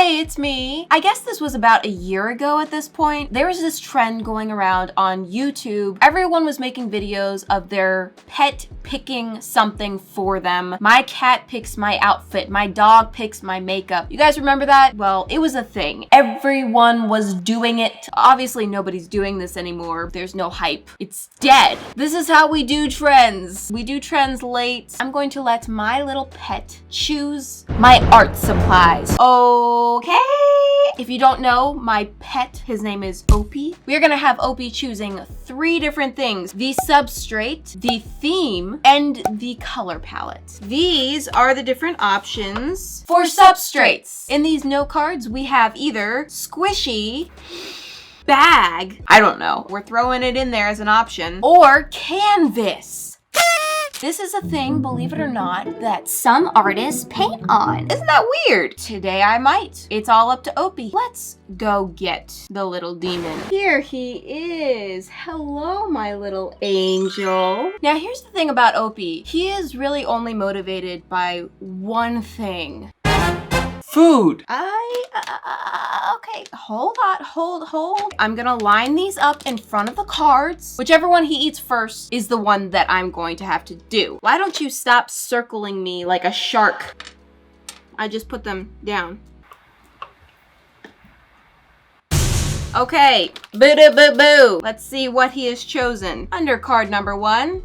Hey, it's me. I guess this was about a year ago at this point. There was this trend going around on YouTube. Everyone was making videos of their pet picking something for them. My cat picks my outfit. My dog picks my makeup. You guys remember that? Well, it was a thing. Everyone was doing it. Obviously, nobody's doing this anymore. There's no hype. It's dead. This is how we do trends. We do trends late. I'm going to let my little pet choose my art supplies. Okay. If you don't know, my pet, his name is Opie. We are gonna have Opie choosing 3 different things: the substrate, the theme, and the color palette. These are the different options for substrates. In these note cards, we have either squishy, bag, I don't know, we're throwing it in there as an option, or canvas. This is a thing, believe it or not, that some artists paint on. Isn't that weird? Today I might. It's all up to Opie. Let's go get the little demon. Here he is. Hello, my little angel. Now, here's the thing about Opie. He is really only motivated by one thing. Food. Okay, hold on. I'm gonna line these up in front of the cards. Whichever one he eats first is the one that I'm going to have to do. Why don't you stop circling me like a shark? I just put them down. Okay, boo-doo-boo-boo. Let's see what he has chosen. Under card number 1.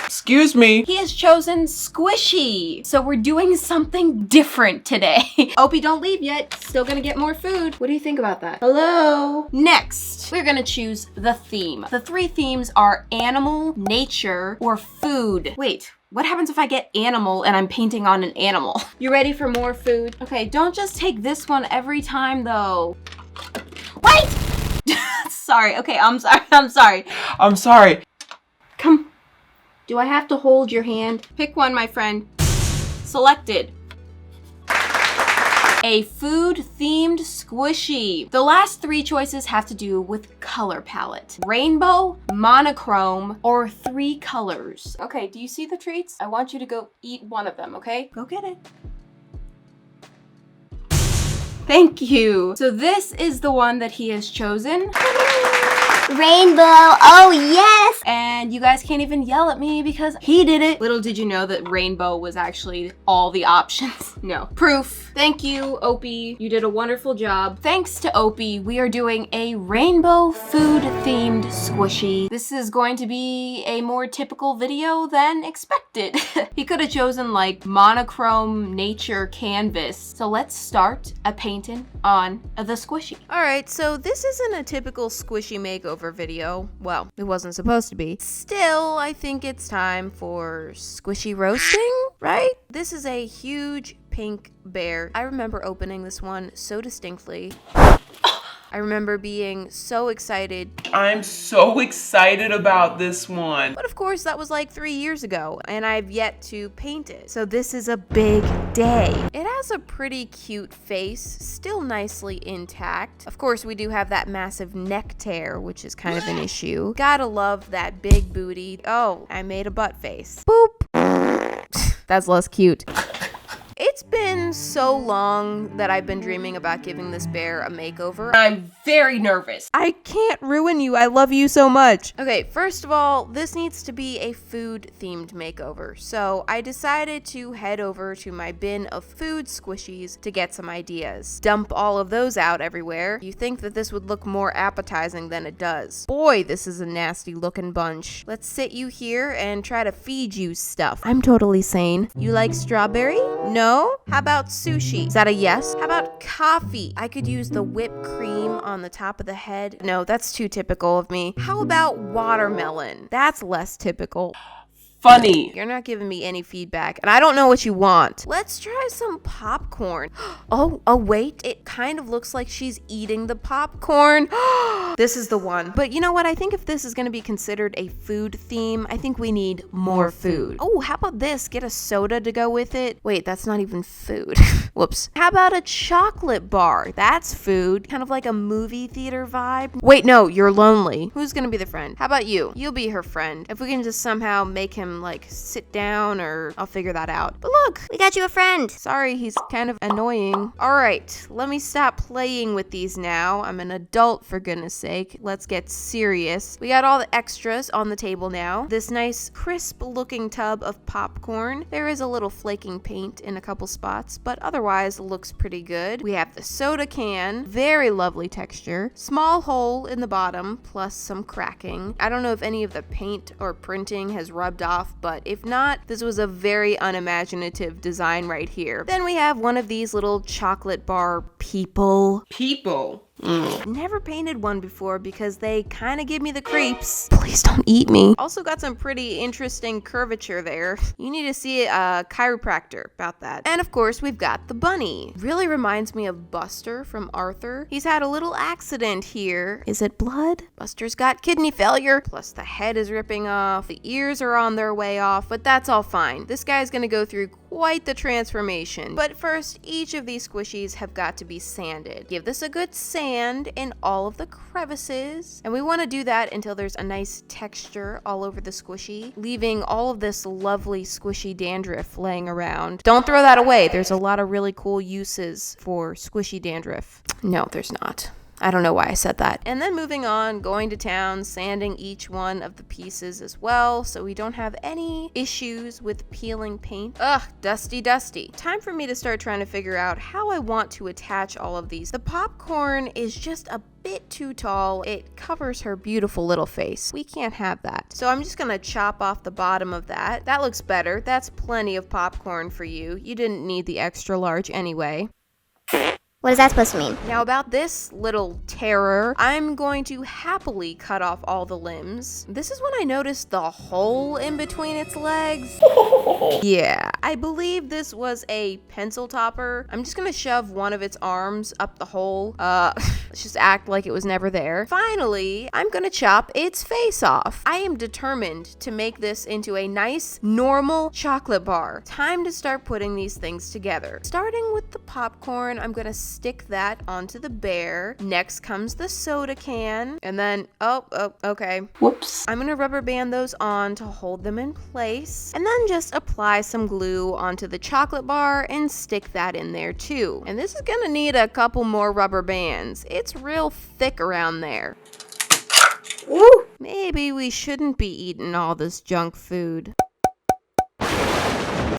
Excuse me. He has chosen squishy. So we're doing something different today. Opie, don't leave yet. Still gonna get more food. What do you think about that? Hello? Next, we're gonna choose the theme. The 3 themes are animal, nature, or food. Wait. What happens if I get animal and I'm painting on an animal? You ready for more food? Okay, don't just take this one every time though. Wait! Sorry, okay, I'm sorry. Come. Do I have to hold your hand? Pick one, my friend. Selected. A food-themed squishy. The last 3 choices have to do with color palette. Rainbow, monochrome, or 3 colors. Okay, do you see the treats? I want you to go eat one of them, okay? Go get it. Thank you. So this is the one that he has chosen. Rainbow, oh yes! And you guys can't even yell at me because he did it. Little did you know that rainbow was actually all the options. No. Proof. Thank you, Opie. You did a wonderful job. Thanks to Opie, we are doing a rainbow food-themed squishy. This is going to be a more typical video than expected. He could have chosen like monochrome nature canvas. So let's start a painting on the squishy. All right, so this isn't a typical squishy makeover video. Well, it wasn't supposed to be. Still, I think it's time for squishy roasting, right? This is a huge pink bear. I remember opening this one so distinctly. I remember being so excited. I'm so excited about this one. But of course, that was like 3 years ago, and I've yet to paint it. So this is a big day. It has a pretty cute face, still nicely intact. Of course, we do have that massive neck tear, which is kind of an issue. Gotta love that big booty. Oh, I made a butt face. Boop. That's less cute. It's been so long that I've been dreaming about giving this bear a makeover. I'm very nervous. I can't ruin you. I love you so much. Okay, first of all, this needs to be a food-themed makeover. So I decided to head over to my bin of food squishies to get some ideas. Dump all of those out everywhere. You think that this would look more appetizing than it does. Boy, this is a nasty looking bunch. Let's sit you here and try to feed you stuff. I'm totally sane. You like strawberry? No? How about sushi? Is that a yes? How about coffee? I could use the whipped cream on the top of the head. No, that's too typical of me. How about watermelon? That's less typical. Funny. You're not giving me any feedback, and I don't know what you want. Let's try some popcorn. Oh, wait. It kind of looks like she's eating the popcorn. This is the one. But you know what? I think if this is going to be considered a food theme, I think we need more food. Oh, how about this? Get a soda to go with it. Wait, that's not even food. Whoops. How about a chocolate bar? That's food. Kind of like a movie theater vibe. Wait, no, you're lonely. Who's going to be the friend? How about you? You'll be her friend. If we can just somehow make him him like sit down, or I'll figure that out. But look, We got you a friend. sorry, he's kind of annoying. All right, let me stop playing with these now. I'm an adult, for goodness sake. Let's get serious. We got all the extras on the table now. This nice crisp looking tub of popcorn. There is a little flaking paint in a couple spots, but otherwise looks pretty good. We have the soda can, very lovely texture. Small hole in the bottom, plus some cracking. I don't know if any of the paint or printing has rubbed off, but if not, this was a very unimaginative design right here. Then we have one of these little chocolate bar people. People. Never painted one before because they kind of give me the creeps. Please don't eat me. Also got some pretty interesting curvature there. You need to see a chiropractor about that. And of course, we've got the bunny. Really reminds me of Buster from Arthur. He's had a little accident here. Is it blood? Buster's got kidney failure. Plus the head is ripping off. The ears are on their way off, but that's all fine. This guy's gonna go through quite the transformation. But first, each of these squishies have got to be sanded. Give this a good sand in all of the crevices. And we want to do that until there's a nice texture all over the squishy, leaving all of this lovely squishy dandruff laying around. Don't throw that away. There's a lot of really cool uses for squishy dandruff. No, there's not. I don't know why I said that. And then moving on, going to town, sanding each one of the pieces as well, so we don't have any issues with peeling paint. Ugh, dusty. Time for me to start trying to figure out how I want to attach all of these. The popcorn is just a bit too tall. It covers her beautiful little face. We can't have that. So I'm just gonna chop off the bottom of that. That looks better. That's plenty of popcorn for you. You didn't need the extra large anyway. What is that supposed to mean? Now about this little terror, I'm going to happily cut off all the limbs. This is when I noticed the hole in between its legs. Yeah, I believe this was a pencil topper. I'm just gonna shove one of its arms up the hole. Let's just act like it was never there. Finally, I'm gonna chop its face off. I am determined to make this into a nice, normal chocolate bar. Time to start putting these things together. Starting with the popcorn, I'm gonna stick that onto the bear. Next comes the soda can, and then, okay. Whoops. I'm gonna rubber band those on to hold them in place, and then just apply some glue onto the chocolate bar and stick that in there too. And this is gonna need a couple more rubber bands. It's real thick around there. Woo! Maybe we shouldn't be eating all this junk food.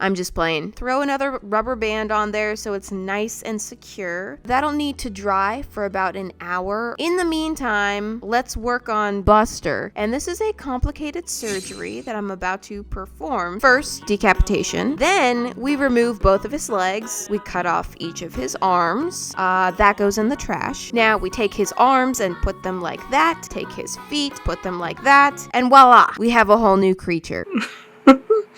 I'm just playing. Throw another rubber band on there so it's nice and secure. That'll need to dry for about an hour. In the meantime, let's work on Buster. And this is a complicated surgery that I'm about to perform. First, decapitation. Then we remove both of his legs. We cut off each of his arms. That goes in the trash. Now we take his arms and put them like that. Take his feet, put them like that. And voila, we have a whole new creature.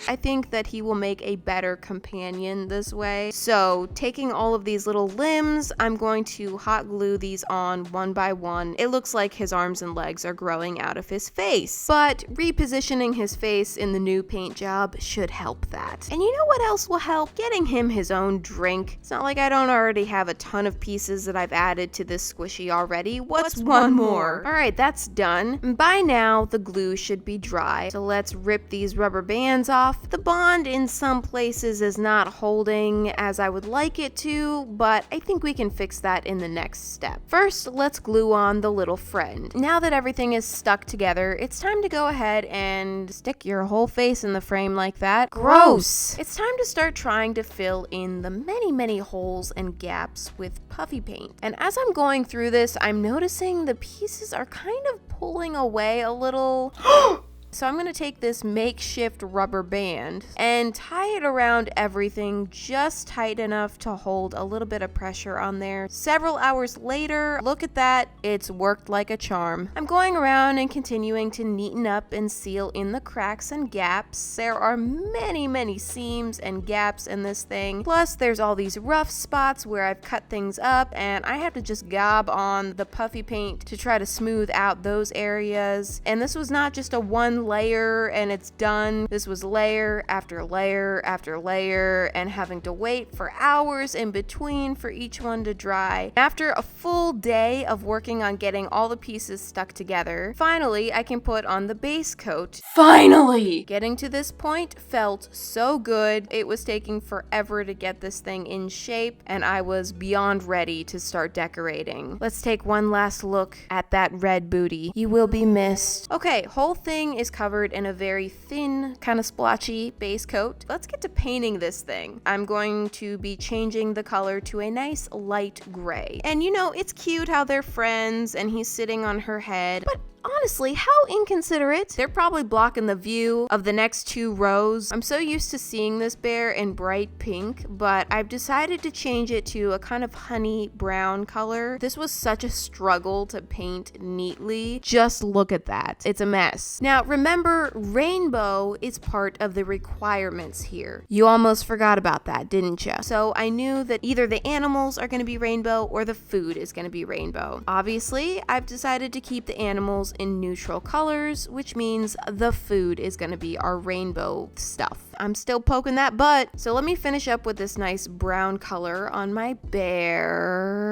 I think that he will make a better companion this way. So taking all of these little limbs, I'm going to hot glue these on one by one. It looks like his arms and legs are growing out of his face, but repositioning his face in the new paint job should help that. And you know what else will help? Getting him his own drink. It's not like I don't already have a ton of pieces that I've added to this squishy already. What's one more? All right, that's done. And by now, the glue should be dry. So let's rip these rubber bands off. The bond in some places is not holding as I would like it to, but I think we can fix that in the next step. First, let's glue on the little friend. Now that everything is stuck together, it's time to go ahead and stick your whole face in the frame like that. Gross! It's time to start trying to fill in the many holes and gaps with puffy paint. And as I'm going through this, I'm noticing the pieces are kind of pulling away a little. So I'm gonna take this makeshift rubber band and tie it around everything just tight enough to hold a little bit of pressure on there. Several hours later, look at that, it's worked like a charm. I'm going around and continuing to neaten up and seal in the cracks and gaps. There are many seams and gaps in this thing. Plus there's all these rough spots where I've cut things up and I have to just gob on the puffy paint to try to smooth out those areas. And this was not just a one one layer and it's done. This was layer after layer after layer and having to wait for hours in between for each one to dry. After a full day of working on getting all the pieces stuck together, finally I can put on the base coat. Finally! Getting to this point felt so good. It was taking forever to get this thing in shape, and I was beyond ready to start decorating. Let's take one last look at that red booty. You will be missed. Okay, whole thing is covered in a very thin, kind of splotchy base coat. Let's get to painting this thing. I'm going to be changing the color to a nice light gray. And you know, it's cute how they're friends and he's sitting on her head, but honestly, how inconsiderate. They're probably blocking the view of the next 2 rows. I'm so used to seeing this bear in bright pink, but I've decided to change it to a kind of honey brown color. This was such a struggle to paint neatly. Just look at that. It's a mess. Now, remember, rainbow is part of the requirements here. You almost forgot about that, didn't you? So I knew that either the animals are going to be rainbow or the food is going to be rainbow. Obviously, I've decided to keep the animals in neutral colors, which means the food is going to be our rainbow stuff. I'm still poking that butt. So let me finish up with this nice brown color on my bear.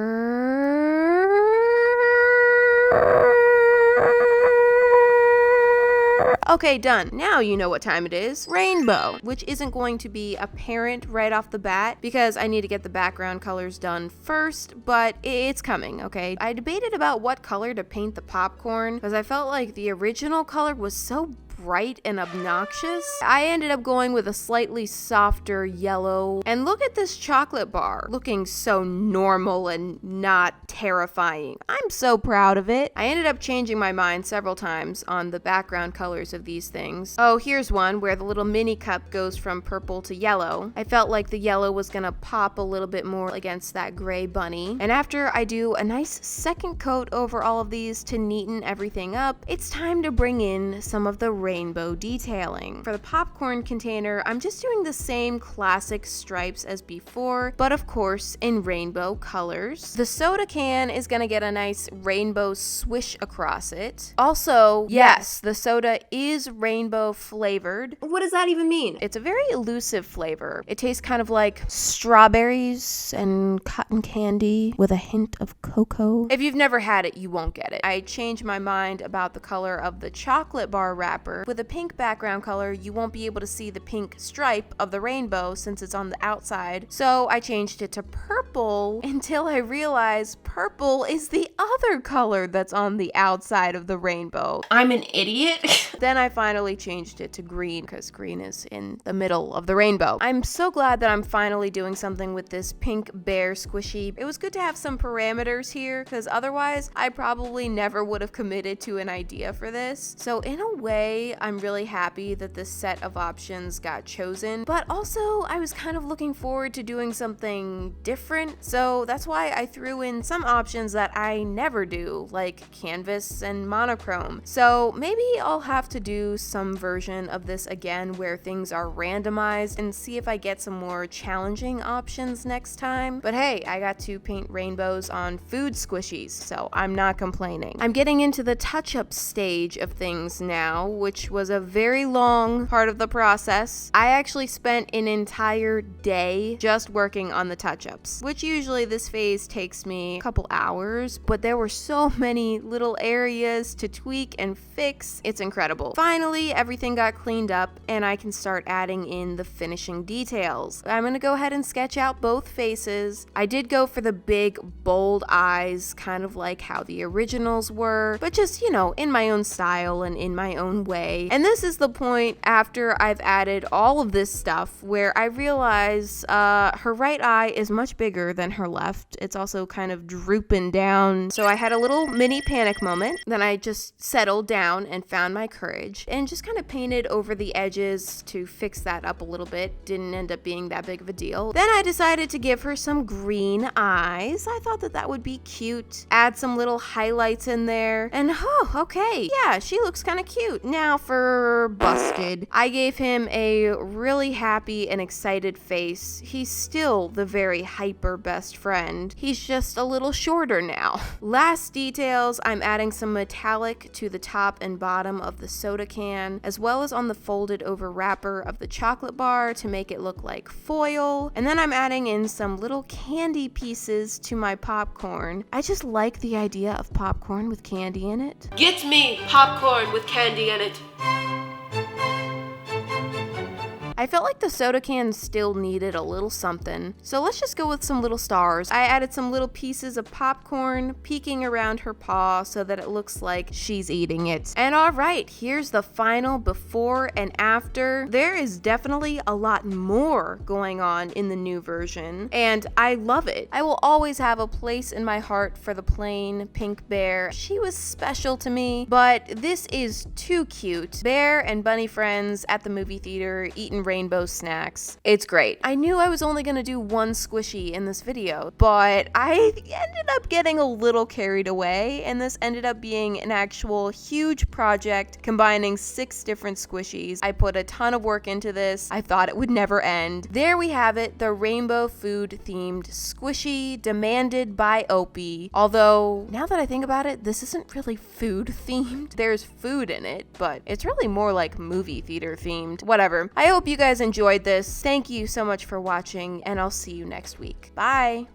Okay, done. Now you know what time it is. Rainbow, which isn't going to be apparent right off the bat because I need to get the background colors done first, but it's coming, okay? I debated about what color to paint the popcorn because I felt like the original color was so bright and obnoxious. I ended up going with a slightly softer yellow. And look at this chocolate bar, looking so normal and not terrifying. I'm so proud of it. I ended up changing my mind several times on the background colors of these things. Oh, here's one where the little mini cup goes from purple to yellow. I felt like the yellow was gonna pop a little bit more against that gray bunny. And after I do a nice second coat over all of these to neaten everything up, it's time to bring in some of the rainbow detailing. For the popcorn container, I'm just doing the same classic stripes as before, but of course in rainbow colors. The soda can is gonna get a nice rainbow swish across it. Also, yes, the soda is rainbow flavored. What does that even mean? It's a very elusive flavor. It tastes kind of like strawberries and cotton candy with a hint of cocoa. If you've never had it, you won't get it. I changed my mind about the color of the chocolate bar wrapper. With a pink background color, you won't be able to see the pink stripe of the rainbow since it's on the outside. So I changed it to purple until I realized purple is the other color that's on the outside of the rainbow. I'm an idiot. Then I finally changed it to green because green is in the middle of the rainbow. I'm so glad that I'm finally doing something with this pink bear squishy. It was good to have some parameters here because otherwise I probably never would have committed to an idea for this. So in a way, I'm really happy that this set of options got chosen, but also I was kind of looking forward to doing something different, so that's why I threw in some options that I never do, like canvas and monochrome. So maybe I'll have to do some version of this again where things are randomized and see if I get some more challenging options next time. But hey, I got to paint rainbows on food squishies, so I'm not complaining. I'm getting into the touch-up stage of things now, which was a very long part of the process. I actually spent an entire day just working on the touch-ups, which usually this phase takes me a couple hours, but there were so many little areas to tweak and fix. It's incredible. Finally, everything got cleaned up and I can start adding in the finishing details. I'm gonna go ahead and sketch out both faces. I did go for the big, bold eyes, kind of like how the originals were, but just, you know, in my own style and in my own way. And this is the point after I've added all of this stuff where I realize her right eye is much bigger than her left. It's also kind of drooping down. So I had a little mini panic moment. Then I just settled down and found my courage and just kind of painted over the edges to fix that up a little bit. Didn't end up being that big of a deal. Then I decided to give her some green eyes. I thought that would be cute. Add some little highlights in there. And oh, okay. Yeah, she looks kind of cute. Now, Now for Busted. I gave him a really happy and excited face. He's still the very hyper best friend. He's just a little shorter now. Last details, I'm adding some metallic to the top and bottom of the soda can, as well as on the folded over wrapper of the chocolate bar to make it look like foil. And then I'm adding in some little candy pieces to my popcorn. I just like the idea of popcorn with candy in it. Get me popcorn with candy in it. I felt like the soda can still needed a little something, so let's just go with some little stars. I added some little pieces of popcorn peeking around her paw so that it looks like she's eating it. And alright, here's the final before and after. There is definitely a lot more going on in the new version, and I love it. I will always have a place in my heart for the plain pink bear. She was special to me, but this is too cute. Bear and bunny friends at the movie theater eating rainbow snacks. It's great. I knew I was only gonna do one squishy in this video, but I ended up getting a little carried away, and this ended up being an actual huge project combining 6 different squishies. I put a ton of work into this. I thought it would never end. There we have it, the rainbow food themed squishy demanded by Opie. Although, now that I think about it, this isn't really food themed. There's food in it, but it's really more like movie theater themed. Whatever. I hope you guys enjoyed this. Thank you so much for watching, and I'll see you next week. Bye!